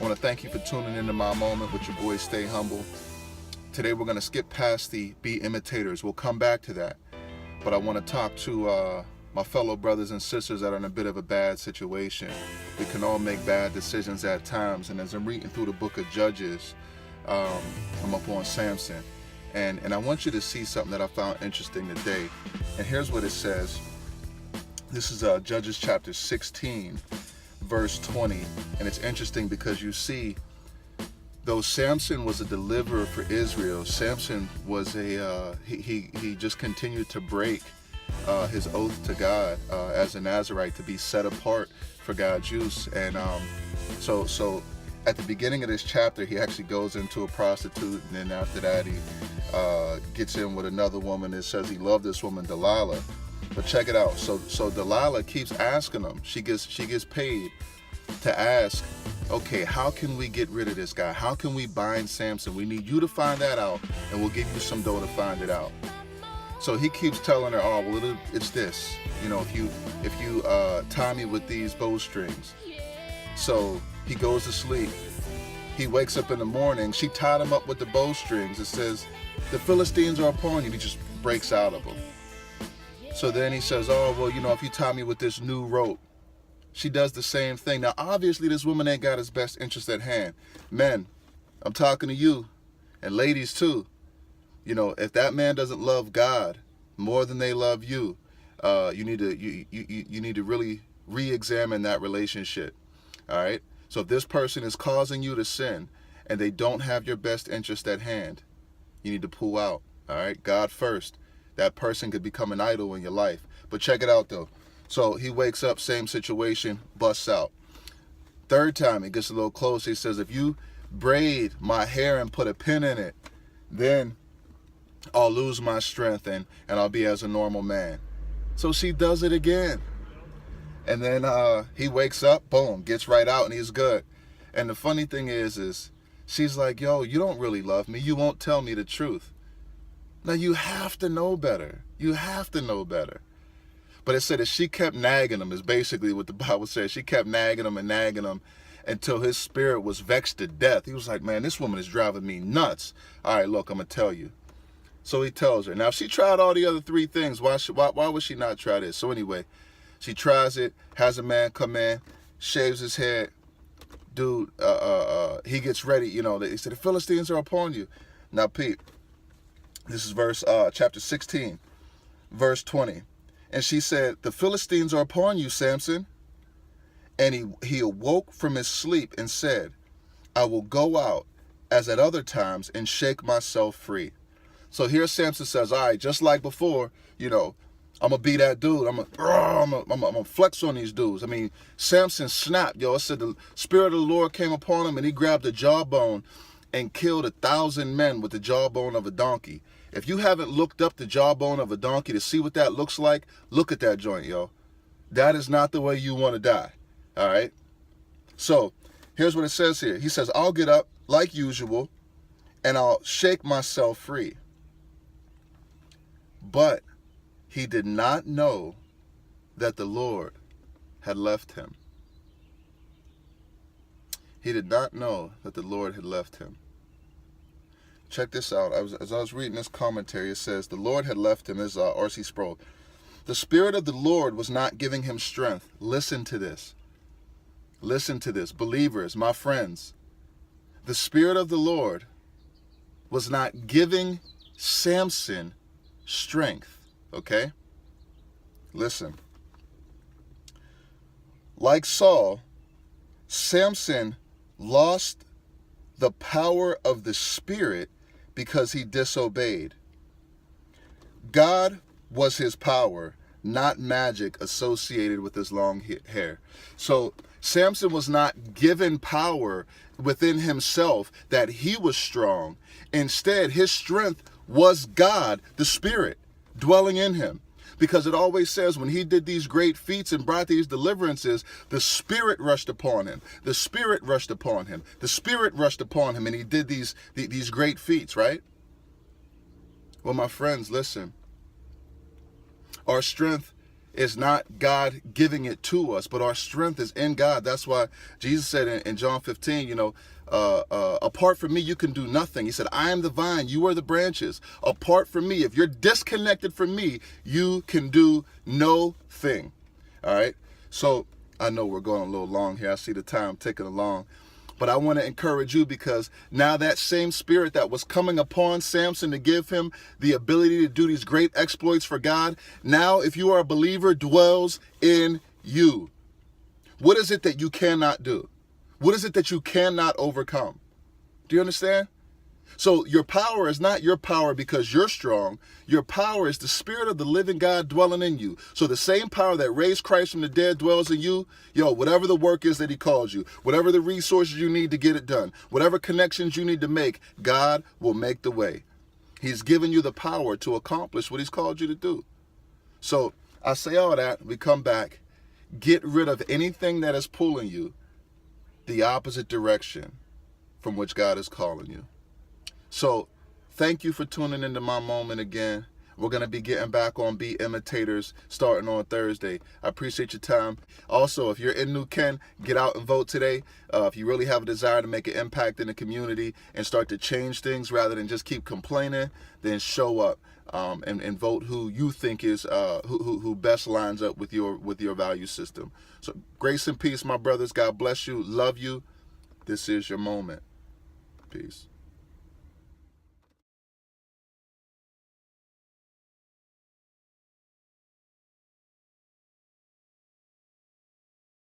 want to thank you for tuning into My Moment with your boy Stay Humble. Today we're going to skip past the Be Imitators. We'll come back to that. But I want to talk to my fellow brothers and sisters that are in a bit of a bad situation. We can all make bad decisions at times. And as I'm reading through the book of Judges, I'm up on Samson. And I want you to see something that I found interesting today. And here's what it says. This is Judges chapter 16, verse 20. And it's interesting because you see, though Samson was a deliverer for Israel, Samson was he just continued to break his oath to God as a Nazirite, to be set apart for God's use. And so at the beginning of this chapter, he actually goes into a prostitute, and then after that he gets in with another woman. It says he loved this woman, Delilah. But check it out. So Delilah keeps asking him. She gets paid to ask, okay, how can we get rid of this guy? How can we bind Samson? We need you to find that out, and we'll give you some dough to find it out. So he keeps telling her, oh, well, it's this. You know, if you tie me with these bowstrings. So he goes to sleep. He wakes up in the morning. She tied him up with the bowstrings. It says, the Philistines are upon you. He just breaks out of them. So then he says, oh, well, you know, if you tie me with this new rope. She does the same thing. Now, obviously, this woman ain't got his best interest at hand. Men, I'm talking to you, and ladies too. You know, if that man doesn't love God more than they love you, you need to really re-examine that relationship. All right. So if this person is causing you to sin, and they don't have your best interest at hand, you need to pull out. All right. God first. That person could become an idol in your life. But check it out though. So he wakes up, same situation, busts out. Third time, he gets a little closer. He says, if you braid my hair and put a pin in it, then I'll lose my strength and I'll be as a normal man. So she does it again. And then he wakes up, boom, gets right out, and he's good. And the funny thing is she's like, yo, you don't really love me. You won't tell me the truth. Now, you have to know better. You have to know better. But it said that she kept nagging him, is basically what the Bible says. She kept nagging him until his spirit was vexed to death. He was like, man, this woman is driving me nuts. All right, look, I'm going to tell you. So he tells her. Now, if she tried all the other three things, why would she not try this? So anyway, she tries it, has a man come in, shaves his head. Dude, he gets ready. You know, they said, the Philistines are upon you. Now, Pete, this is chapter 16, verse 20. And she said, the Philistines are upon you, Samson. And he awoke from his sleep and said, I will go out as at other times and shake myself free. So here Samson says, all right, just like before, you know, I'm going to be that dude. I'm going to flex on these dudes. I mean, Samson snapped, yo. It said the Spirit of the Lord came upon him, and he grabbed a jawbone and killed 1,000 men with the jawbone of a donkey. If you haven't looked up the jawbone of a donkey to see what that looks like, look at that joint, yo. That is not the way you want to die, all right? So here's what it says here. He says, I'll get up like usual, and I'll shake myself free. But he did not know that the Lord had left him. He did not know that the Lord had left him. Check this out. As I was reading this commentary, it says, the Lord had left him, as R.C. Sproul. The Spirit of the Lord was not giving him strength. Listen to this. Listen to this. Believers, my friends. The Spirit of the Lord was not giving Samson strength. Okay? Listen. Like Saul, Samson lost the power of the Spirit because he disobeyed. God was his power, not magic associated with his long hair. So Samson was not given power within himself that he was strong. Instead, his strength was God, the Spirit, dwelling in him. Because it always says when he did these great feats and brought these deliverances, the Spirit rushed upon him. The Spirit rushed upon him. The Spirit rushed upon him, and he did these great feats, right? Well, my friends, listen. Our strength It's not God giving it to us, but our strength is in God. That's why Jesus said in John 15, apart from me, you can do nothing. He said, I am the vine, you are the branches. Apart from me, if you're disconnected from me, you can do no thing. All right. So I know we're going a little long here. I see the time ticking along. But I want to encourage you, because now that same spirit that was coming upon Samson to give him the ability to do these great exploits for God, now if you are a believer, dwells in you. What is it that you cannot do? What is it that you cannot overcome? Do you understand? So your power is not your power because you're strong. Your power is the spirit of the living God dwelling in you. So the same power that raised Christ from the dead dwells in you. Whatever the work is that he calls you, whatever the resources you need to get it done, whatever connections you need to make, God will make the way. He's given you the power to accomplish what he's called you to do. So I say all that, we come back, get rid of anything that is pulling you the opposite direction from which God is calling you. So thank you for tuning into my moment again. We're going to be getting back on Be Imitators starting on Thursday. I appreciate your time. Also, if you're in New Ken, get out and vote today. If you really have a desire to make an impact in the community and start to change things rather than just keep complaining, then show up and vote who you think is who best lines up with your value system. So grace and peace, my brothers. God bless you. Love you. This is your moment. Peace.